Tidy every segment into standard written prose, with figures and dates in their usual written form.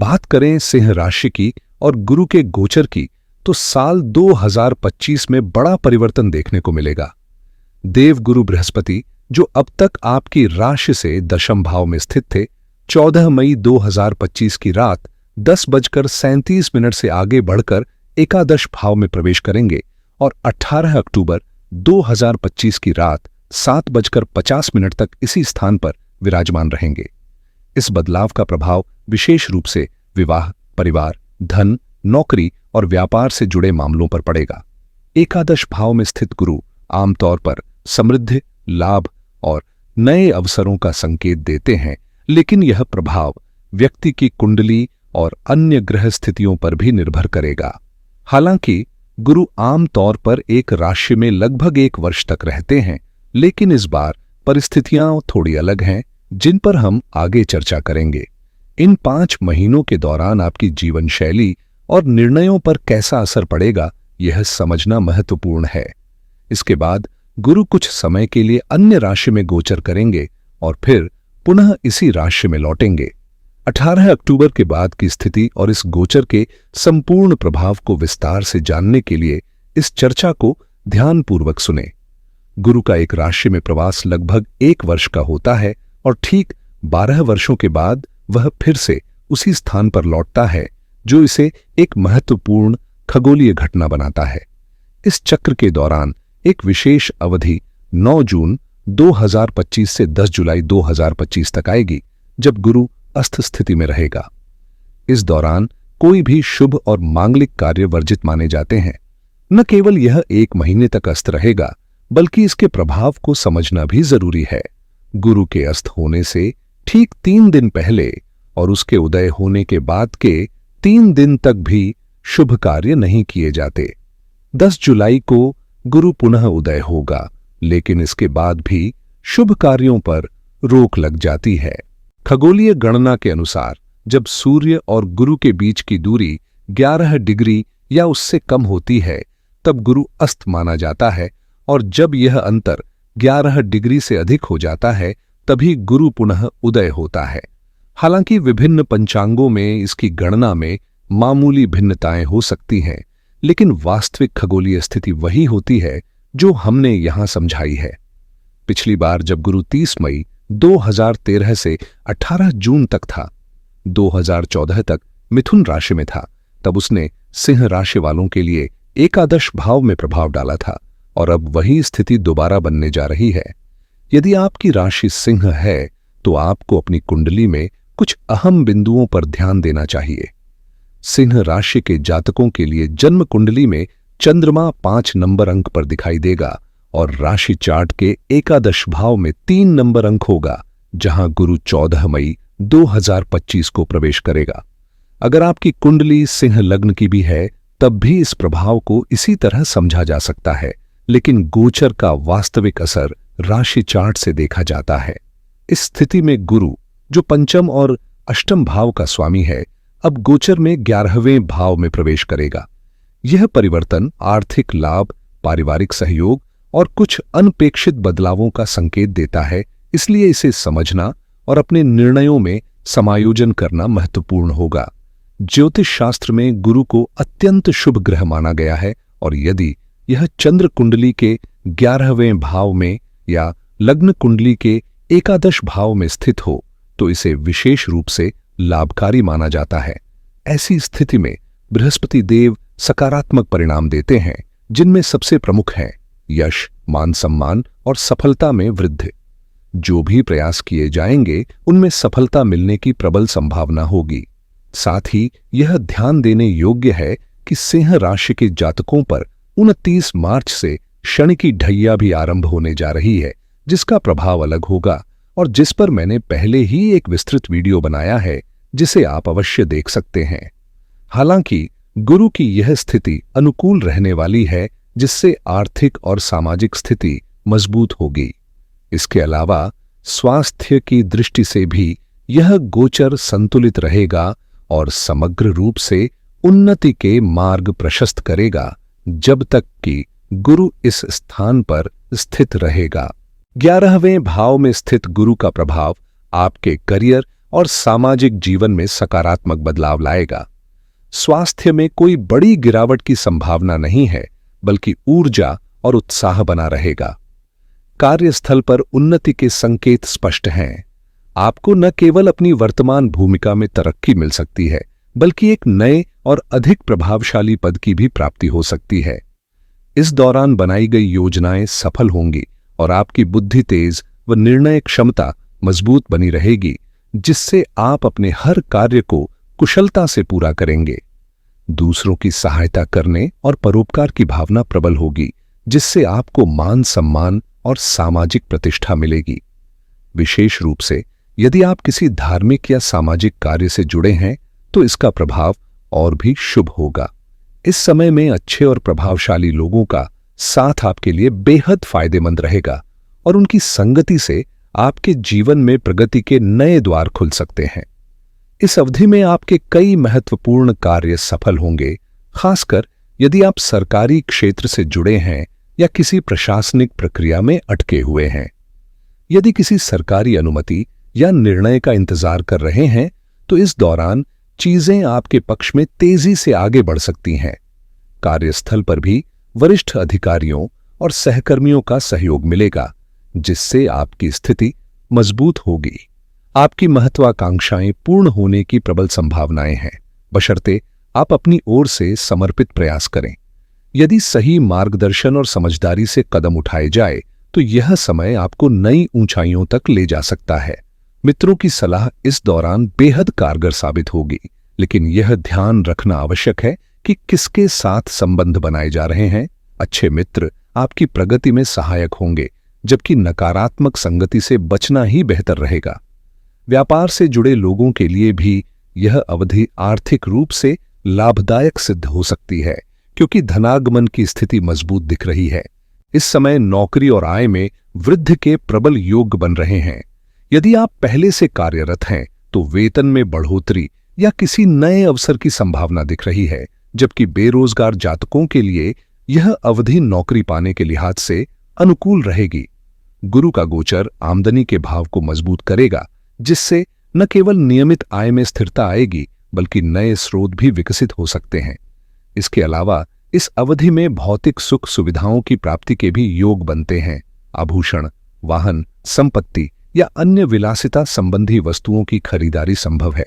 बात करें सिंह राशि की और गुरु के गोचर की, तो साल 2025 में बड़ा परिवर्तन देखने को मिलेगा। देवगुरु बृहस्पति, जो अब तक आपकी राशि से दशम भाव में स्थित थे, 14 मई 2025 की रात 10:37 से आगे बढ़कर एकादश भाव में प्रवेश करेंगे और 18 अक्टूबर 2025 की रात 7:50 तक इसी स्थान पर विराजमान रहेंगे। इस बदलाव का प्रभाव विशेष रूप से विवाह, परिवार, धन, नौकरी और व्यापार से जुड़े मामलों पर पड़ेगा। एकादश भाव में स्थित गुरु आमतौर पर समृद्धि, लाभ और नए अवसरों का संकेत देते हैं, लेकिन यह प्रभाव व्यक्ति की कुंडली और अन्य ग्रह स्थितियों पर भी निर्भर करेगा। हालांकि गुरु आम तौर पर एक राशि में लगभग 1 वर्ष तक रहते हैं, लेकिन इस बार परिस्थितियां थोड़ी अलग हैं, जिन पर हम आगे चर्चा करेंगे। इन 5 महीनों के दौरान आपकी जीवन शैली और निर्णयों पर कैसा असर पड़ेगा, यह समझना महत्वपूर्ण है। इसके बाद गुरु कुछ समय के लिए अन्य राशि में गोचर करेंगे और फिर पुनः इसी राशि में लौटेंगे। 18 अक्टूबर के बाद की स्थिति और इस गोचर के संपूर्ण प्रभाव को विस्तार से जानने के लिए इस चर्चा को ध्यानपूर्वक सुने। गुरु का एक राशि में प्रवास लगभग 1 वर्ष का होता है और ठीक 12 वर्षों के बाद वह फिर से उसी स्थान पर लौटता है, जो इसे एक महत्वपूर्ण खगोलीय घटना बनाता है। इस चक्र के दौरान एक विशेष अवधि 9 जून 2025 से 10 जुलाई 2025 तक आएगी, जब गुरु अस्त स्थिति में रहेगा। इस दौरान कोई भी शुभ और मांगलिक कार्य वर्जित माने जाते हैं। न केवल यह 1 महीने तक अस्त रहेगा, बल्कि इसके प्रभाव को समझना भी जरूरी है। गुरु के अस्त होने से ठीक 3 दिन पहले और उसके उदय होने के बाद के 3 दिन तक भी शुभ कार्य नहीं किए जाते। 10 जुलाई को गुरु पुनः उदय होगा, लेकिन इसके बाद भी शुभ कार्यों पर रोक लग जाती है। खगोलीय गणना के अनुसार जब सूर्य और गुरु के बीच की दूरी 11 डिग्री या उससे कम होती है, तब गुरु अस्त माना जाता है, और जब यह अंतर 11 डिग्री से अधिक हो जाता है, तभी गुरु पुनः उदय होता है। हालांकि विभिन्न पंचांगों में इसकी गणना में मामूली भिन्नताएं हो सकती हैं, लेकिन वास्तविक खगोलीय स्थिति वही होती है जो हमने यहां समझाई है। पिछली बार जब गुरु 30 मई 2013 से 18 जून तक था, 2014 तक मिथुन राशि में था, तब उसने सिंह राशि वालों के लिए एकादश भाव में प्रभाव डाला था, और अब वही स्थिति दोबारा बनने जा रही है। यदि आपकी राशि सिंह है, तो आपको अपनी कुंडली में कुछ अहम बिंदुओं पर ध्यान देना चाहिए। सिंह राशि के जातकों के लिए जन्म कुंडली में चंद्रमा 5 नंबर अंक पर दिखाई देगा और राशि चार्ट के एकादश भाव में 3 नंबर अंक होगा, जहां गुरु 14 मई 2025 को प्रवेश करेगा। अगर आपकी कुंडली सिंह लग्न की भी है, तब भी इस प्रभाव को इसी तरह समझा जा सकता है, लेकिन गोचर का वास्तविक असर राशि चार्ट से देखा जाता है। इस स्थिति में गुरु, जो पंचम और अष्टम भाव का स्वामी है, अब गोचर में 11वें भाव में प्रवेश करेगा। यह परिवर्तन आर्थिक लाभ, पारिवारिक सहयोग और कुछ अनपेक्षित बदलावों का संकेत देता है, इसलिए इसे समझना और अपने निर्णयों में समायोजन करना महत्वपूर्ण होगा। ज्योतिष शास्त्र में गुरु को अत्यंत शुभ ग्रह माना गया है, और यदि यह चंद्र कुंडली के 11वें भाव में या लग्न कुंडली के एकादश भाव में स्थित हो, तो इसे विशेष रूप से लाभकारी माना जाता है। ऐसी स्थिति में बृहस्पति देव सकारात्मक परिणाम देते हैं, जिनमें सबसे प्रमुख हैं यश, मान सम्मान और सफलता में वृद्धि। जो भी प्रयास किए जाएंगे, उनमें सफलता मिलने की प्रबल संभावना होगी। साथ ही यह ध्यान देने योग्य है कि सिंह राशि के जातकों पर 29 मार्च से शनि की ढैया भी आरंभ होने जा रही है, जिसका प्रभाव अलग होगा और जिस पर मैंने पहले ही एक विस्तृत वीडियो बनाया है, जिसे आप अवश्य देख सकते हैं। हालांकि गुरु की यह स्थिति अनुकूल रहने वाली है, जिससे आर्थिक और सामाजिक स्थिति मजबूत होगी। इसके अलावा स्वास्थ्य की दृष्टि से भी यह गोचर संतुलित रहेगा और समग्र रूप से उन्नति के मार्ग प्रशस्त करेगा, जब तक कि गुरु इस स्थान पर स्थित रहेगा। 11वें भाव में स्थित गुरु का प्रभाव आपके करियर और सामाजिक जीवन में सकारात्मक बदलाव लाएगा। स्वास्थ्य में कोई बड़ी गिरावट की संभावना नहीं है, बल्कि ऊर्जा और उत्साह बना रहेगा। कार्यस्थल पर उन्नति के संकेत स्पष्ट हैं। आपको न केवल अपनी वर्तमान भूमिका में तरक्की मिल सकती है, बल्कि एक नए और अधिक प्रभावशाली पद की भी प्राप्ति हो सकती है। इस दौरान बनाई गई योजनाएं सफल होंगी और आपकी बुद्धि तेज व निर्णय क्षमता मजबूत बनी रहेगी, जिससे आप अपने हर कार्य को कुशलता से पूरा करेंगे। दूसरों की सहायता करने और परोपकार की भावना प्रबल होगी, जिससे आपको मान सम्मान और सामाजिक प्रतिष्ठा मिलेगी। विशेष रूप से यदि आप किसी धार्मिक या सामाजिक कार्य से जुड़े हैं, तो इसका प्रभाव और भी शुभ होगा। इस समय में अच्छे और प्रभावशाली लोगों का साथ आपके लिए बेहद फायदेमंद रहेगा और उनकी संगति से आपके जीवन में प्रगति के नए द्वार खुल सकते हैं। इस अवधि में आपके कई महत्वपूर्ण कार्य सफल होंगे, खासकर यदि आप सरकारी क्षेत्र से जुड़े हैं या किसी प्रशासनिक प्रक्रिया में अटके हुए हैं। यदि किसी सरकारी अनुमति या निर्णय का इंतजार कर रहे हैं, तो इस दौरान चीजें आपके पक्ष में तेजी से आगे बढ़ सकती हैं। कार्यस्थल पर भी वरिष्ठ अधिकारियों और सहकर्मियों का सहयोग मिलेगा, जिससे आपकी स्थिति मजबूत होगी। आपकी महत्वाकांक्षाएं पूर्ण होने की प्रबल संभावनाएं हैं, बशर्ते आप अपनी ओर से समर्पित प्रयास करें। यदि सही मार्गदर्शन और समझदारी से कदम उठाए जाए, तो यह समय आपको नई ऊंचाइयों तक ले जा सकता है। मित्रों की सलाह इस दौरान बेहद कारगर साबित होगी, लेकिन यह ध्यान रखना आवश्यक है कि किसके साथ संबंध बनाए जा रहे हैं। अच्छे मित्र आपकी प्रगति में सहायक होंगे, जबकि नकारात्मक संगति से बचना ही बेहतर रहेगा। व्यापार से जुड़े लोगों के लिए भी यह अवधि आर्थिक रूप से लाभदायक सिद्ध हो सकती है, क्योंकि धनागमन की स्थिति मजबूत दिख रही है। इस समय नौकरी और आय में वृद्धि के प्रबल योग बन रहे हैं। यदि आप पहले से कार्यरत हैं, तो वेतन में बढ़ोतरी या किसी नए अवसर की संभावना दिख रही है, जबकि बेरोजगार जातकों के लिए यह अवधि नौकरी पाने के लिहाज से अनुकूल रहेगी। गुरु का गोचर आमदनी के भाव को मजबूत करेगा, जिससे न केवल नियमित आय में स्थिरता आएगी, बल्कि नए स्रोत भी विकसित हो सकते हैं। इसके अलावा इस अवधि में भौतिक सुख सुविधाओं की प्राप्ति के भी योग बनते हैं। आभूषण, वाहन, संपत्ति या अन्य विलासिता संबंधी वस्तुओं की खरीदारी संभव है।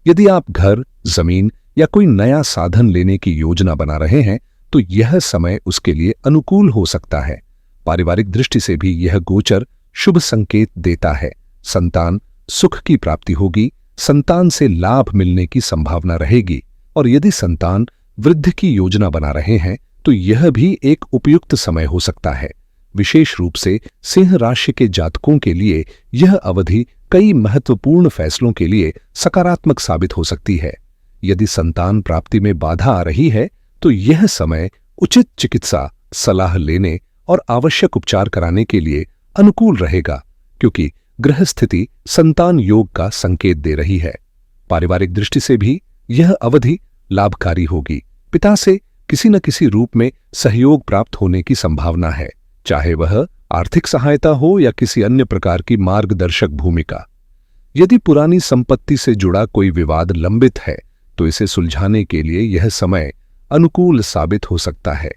यदि आप घर, जमीन या कोई नया साधन लेने की योजना बना रहे हैं, तो यह समय उसके लिए अनुकूल हो सकता है। पारिवारिक दृष्टि से भी यह गोचर शुभ संकेत देता है। संतान सुख की प्राप्ति होगी, संतान से लाभ मिलने की संभावना रहेगी, और यदि संतान वृद्धि की योजना बना रहे हैं, तो यह भी एक उपयुक्त समय हो सकता है। विशेष रूप से सिंह राशि के जातकों के लिए यह अवधि कई महत्वपूर्ण फैसलों के लिए सकारात्मक साबित हो सकती है। यदि संतान प्राप्ति में बाधा आ रही है, तो यह समय उचित चिकित्सा सलाह लेने और आवश्यक उपचार कराने के लिए अनुकूल रहेगा, क्योंकि ग्रह स्थिति संतान योग का संकेत दे रही है। पारिवारिक दृष्टि से भी यह अवधि लाभकारी होगी। पिता से किसी न किसी रूप में सहयोग प्राप्त होने की संभावना है, चाहे वह आर्थिक सहायता हो या किसी अन्य प्रकार की मार्गदर्शक भूमिका। यदि पुरानी संपत्ति से जुड़ा कोई विवाद लंबित है, तो इसे सुलझाने के लिए यह समय अनुकूल साबित हो सकता है।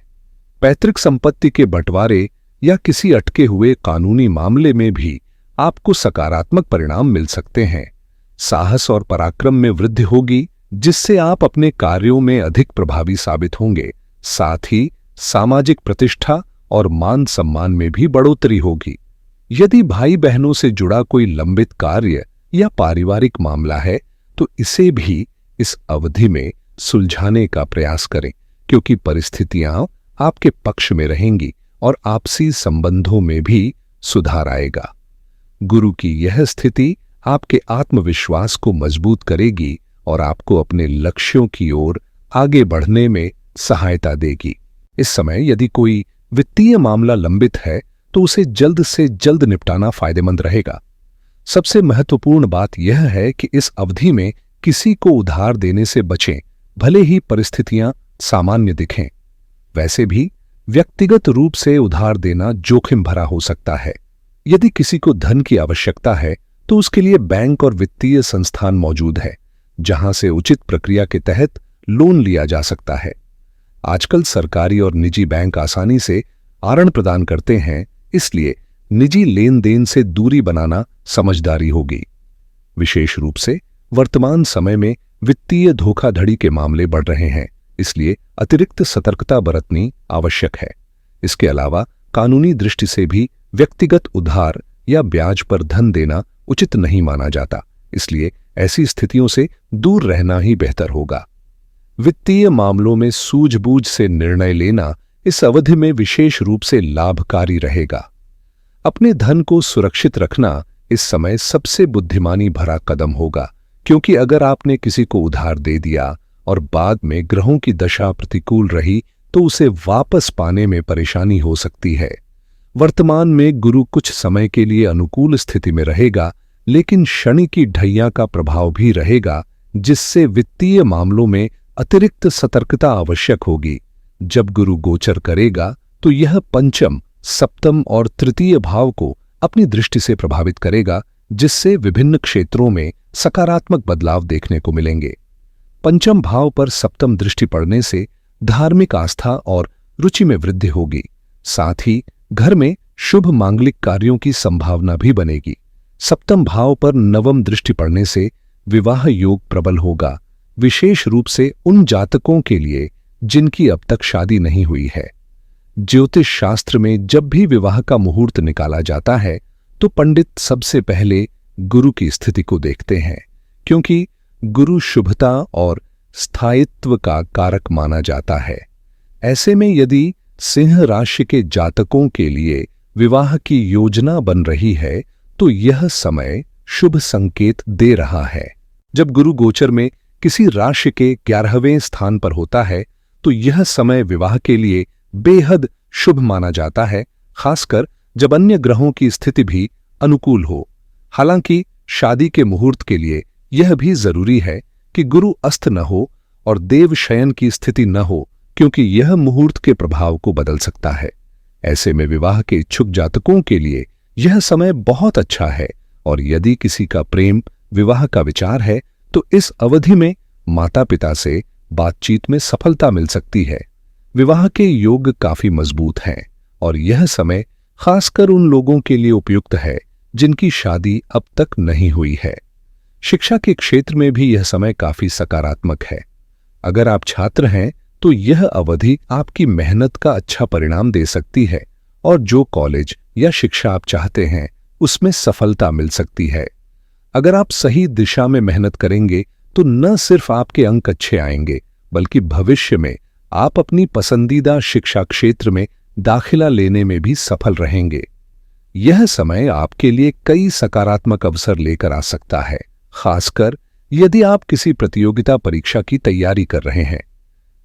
पैतृक संपत्ति के बंटवारे या किसी अटके हुए कानूनी मामले में भी आपको सकारात्मक परिणाम मिल सकते हैं। साहस और पराक्रम में वृद्धि होगी, जिससे आप अपने कार्यों में अधिक प्रभावी साबित होंगे। साथ ही सामाजिक प्रतिष्ठा और मान सम्मान में भी बढ़ोतरी होगी। यदि भाई बहनों से जुड़ा कोई लंबित कार्य या पारिवारिक मामला है, तो इसे भी इस अवधि में सुलझाने का प्रयास करें, क्योंकि परिस्थितियां आपके पक्ष में रहेंगी और आपसी संबंधों में भी सुधार आएगा। गुरु की यह स्थिति आपके आत्मविश्वास को मजबूत करेगी और आपको अपने लक्ष्यों की ओर आगे बढ़ने में सहायता देगी। इस समय यदि कोई वित्तीय मामला लंबित है, तो उसे जल्द से जल्द निपटाना फायदेमंद रहेगा। सबसे महत्वपूर्ण बात यह है कि इस अवधि में किसी को उधार देने से बचें, भले ही परिस्थितियां सामान्य दिखें। वैसे भी व्यक्तिगत रूप से उधार देना जोखिम भरा हो सकता है। यदि किसी को धन की आवश्यकता है, तो उसके लिए बैंक और वित्तीय संस्थान मौजूद है, जहां से उचित प्रक्रिया के तहत लोन लिया जा सकता है। आजकल सरकारी और निजी बैंक आसानी से ऋण प्रदान करते हैं, इसलिए निजी लेन देन से दूरी बनाना समझदारी होगी। विशेष रूप से वर्तमान समय में वित्तीय धोखाधड़ी के मामले बढ़ रहे हैं, इसलिए अतिरिक्त सतर्कता बरतनी आवश्यक है। इसके अलावा कानूनी दृष्टि से भी व्यक्तिगत उधार या ब्याज पर धन देना उचित नहीं माना जाता, इसलिए ऐसी स्थितियों से दूर रहना ही बेहतर होगा। वित्तीय मामलों में सूझबूझ से निर्णय लेना इस अवधि में विशेष रूप से लाभकारी रहेगा। अपने धन को सुरक्षित रखना इस समय सबसे बुद्धिमानी भरा कदम होगा, क्योंकि अगर आपने किसी को उधार दे दिया और बाद में ग्रहों की दशा प्रतिकूल रही तो उसे वापस पाने में परेशानी हो सकती है। वर्तमान में गुरु कुछ समय के लिए अनुकूल स्थिति में रहेगा, लेकिन शनि की ढैया का प्रभाव भी रहेगा, जिससे वित्तीय मामलों में अतिरिक्त सतर्कता आवश्यक होगी। जब गुरु गोचर करेगा तो यह पंचम, सप्तम और तृतीय भाव को अपनी दृष्टि से प्रभावित करेगा, जिससे विभिन्न क्षेत्रों में सकारात्मक बदलाव देखने को मिलेंगे। पंचम भाव पर सप्तम दृष्टि पड़ने से धार्मिक आस्था और रुचि में वृद्धि होगी। साथ ही घर में शुभ मांगलिक कार्यों की संभावना भी बनेगी। सप्तम भाव पर नवम दृष्टि पड़ने से विवाह योग प्रबल होगा, विशेष रूप से उन जातकों के लिए जिनकी अब तक शादी नहीं हुई है। ज्योतिष शास्त्र में जब भी विवाह का मुहूर्त निकाला जाता है तो पंडित सबसे पहले गुरु की स्थिति को देखते हैं, क्योंकि गुरु शुभता और स्थायित्व का कारक माना जाता है। ऐसे में यदि सिंह राशि के जातकों के लिए विवाह की योजना बन रही है तो यह समय शुभ संकेत दे रहा है। जब गुरु गोचर में किसी राशि के 11वें स्थान पर होता है तो यह समय विवाह के लिए बेहद शुभ माना जाता है, खासकर जब अन्य ग्रहों की स्थिति भी अनुकूल हो। हालांकि शादी के मुहूर्त के लिए यह भी जरूरी है कि गुरु अस्त न हो और देव शयन की स्थिति न हो, क्योंकि यह मुहूर्त के प्रभाव को बदल सकता है। ऐसे में विवाह के इच्छुक जातकों के लिए यह समय बहुत अच्छा है, और यदि किसी का प्रेम विवाह का विचार है तो इस अवधि में माता पिता से बातचीत में सफलता मिल सकती है। विवाह के योग काफी मजबूत हैं और यह समय खासकर उन लोगों के लिए उपयुक्त है जिनकी शादी अब तक नहीं हुई है। शिक्षा के क्षेत्र में भी यह समय काफी सकारात्मक है। अगर आप छात्र हैं तो यह अवधि आपकी मेहनत का अच्छा परिणाम दे सकती है और जो कॉलेज या शिक्षा आप चाहते हैं उसमें सफलता मिल सकती है। अगर आप सही दिशा में मेहनत करेंगे तो न सिर्फ आपके अंक अच्छे आएंगे, बल्कि भविष्य में आप अपनी पसंदीदा शिक्षा क्षेत्र में दाखिला लेने में भी सफल रहेंगे। यह समय आपके लिए कई सकारात्मक अवसर लेकर आ सकता है, खासकर यदि आप किसी प्रतियोगिता परीक्षा की तैयारी कर रहे हैं।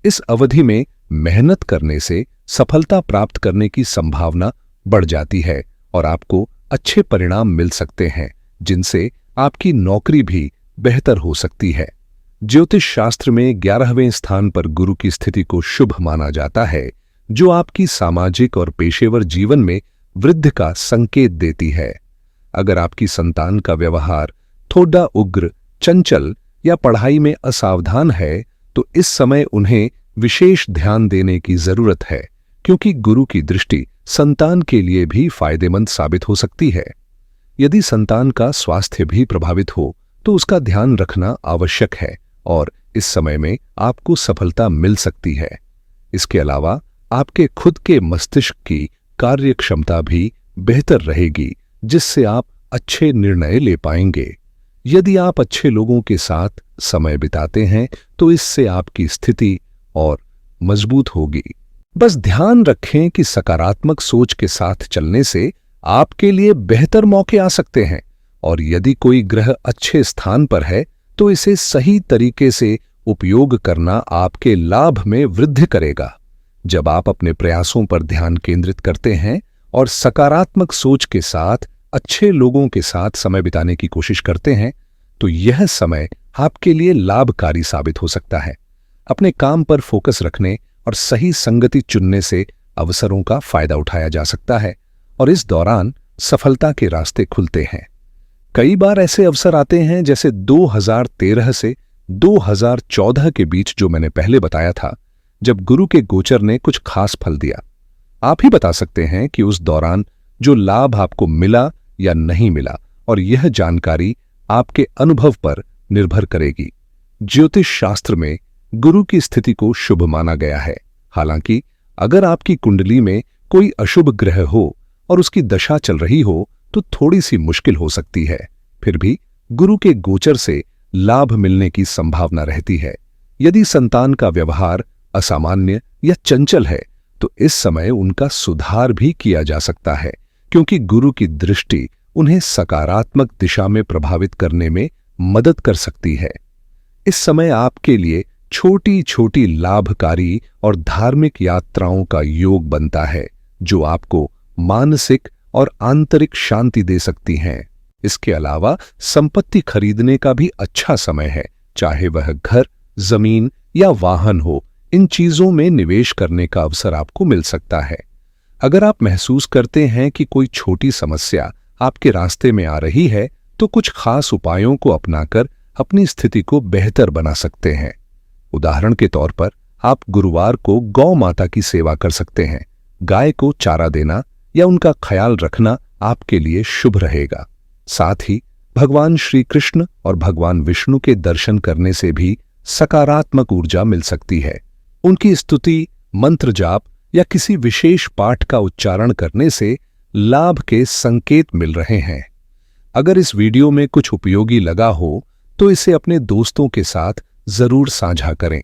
इस अवधि में मेहनत करने से सफलता प्राप्त करने की संभावना बढ़ जाती है और आपको अच्छे परिणाम मिल सकते हैं, जिनसे आपकी नौकरी भी बेहतर हो सकती है। ज्योतिष शास्त्र में 11वें स्थान पर गुरु की स्थिति को शुभ माना जाता है, जो आपकी सामाजिक और पेशेवर जीवन में वृद्धि का संकेत देती है। अगर आपकी संतान का व्यवहार थोड़ा उग्र, चंचल या पढ़ाई में असावधान है तो इस समय उन्हें विशेष ध्यान देने की जरूरत है, क्योंकि गुरु की दृष्टि संतान के लिए भी फायदेमंद साबित हो सकती है। यदि संतान का स्वास्थ्य भी प्रभावित हो तो उसका ध्यान रखना आवश्यक है और इस समय में आपको सफलता मिल सकती है। इसके अलावा आपके खुद के मस्तिष्क की कार्य क्षमता भी बेहतर रहेगी, जिससे आप अच्छे निर्णय ले पाएंगे। यदि आप अच्छे लोगों के साथ समय बिताते हैं तो इससे आपकी स्थिति और मजबूत होगी। बस ध्यान रखें कि सकारात्मक सोच के साथ चलने से आपके लिए बेहतर मौके आ सकते हैं, और यदि कोई ग्रह अच्छे स्थान पर है तो इसे सही तरीके से उपयोग करना आपके लाभ में वृद्धि करेगा। जब आप अपने प्रयासों पर ध्यान केंद्रित करते हैं और सकारात्मक सोच के साथ अच्छे लोगों के साथ समय बिताने की कोशिश करते हैं तो यह समय आपके लिए लाभकारी साबित हो सकता है। अपने काम पर फोकस रखने और सही संगति चुनने से अवसरों का फायदा उठाया जा सकता है और इस दौरान सफलता के रास्ते खुलते हैं। कई बार ऐसे अवसर आते हैं, जैसे 2013 से 2014 के बीच जो मैंने पहले बताया था, जब गुरु के गोचर ने कुछ खास फल दिया। आप ही बता सकते हैं कि उस दौरान जो लाभ आपको मिला या नहीं मिला, और यह जानकारी आपके अनुभव पर निर्भर करेगी। ज्योतिष शास्त्र में गुरु की स्थिति को शुभ माना गया है। हालांकि अगर आपकी कुंडली में कोई अशुभ ग्रह हो और उसकी दशा चल रही हो तो थोड़ी सी मुश्किल हो सकती है। फिर भी गुरु के गोचर से लाभ मिलने की संभावना रहती है। यदि संतान का व्यवहार असामान्य या चंचल है तो इस समय उनका सुधार भी किया जा सकता है, क्योंकि गुरु की दृष्टि उन्हें सकारात्मक दिशा में प्रभावित करने में मदद कर सकती है। इस समय आपके लिए छोटी छोटी लाभकारी और धार्मिक यात्राओं का योग बनता है, जो आपको मानसिक और आंतरिक शांति दे सकती हैं। इसके अलावा संपत्ति खरीदने का भी अच्छा समय है, चाहे वह घर, जमीन या वाहन हो। इन चीजों में निवेश करने का अवसर आपको मिल सकता है। अगर आप महसूस करते हैं कि कोई छोटी समस्या आपके रास्ते में आ रही है, तो कुछ खास उपायों को अपनाकर अपनी स्थिति को बेहतर बना सकते हैं। उदाहरण के तौर पर आप गुरुवार को गौ माता की सेवा कर सकते हैं। गाय को चारा देना या उनका ख्याल रखना आपके लिए शुभ रहेगा। साथ ही भगवान श्री कृष्ण और भगवान विष्णु के दर्शन करने से भी सकारात्मक ऊर्जा मिल सकती है। उनकी स्तुति, मंत्र जाप या किसी विशेष पाठ का उच्चारण करने से लाभ के संकेत मिल रहे हैं। अगर इस वीडियो में कुछ उपयोगी लगा हो तो इसे अपने दोस्तों के साथ जरूर साझा करें।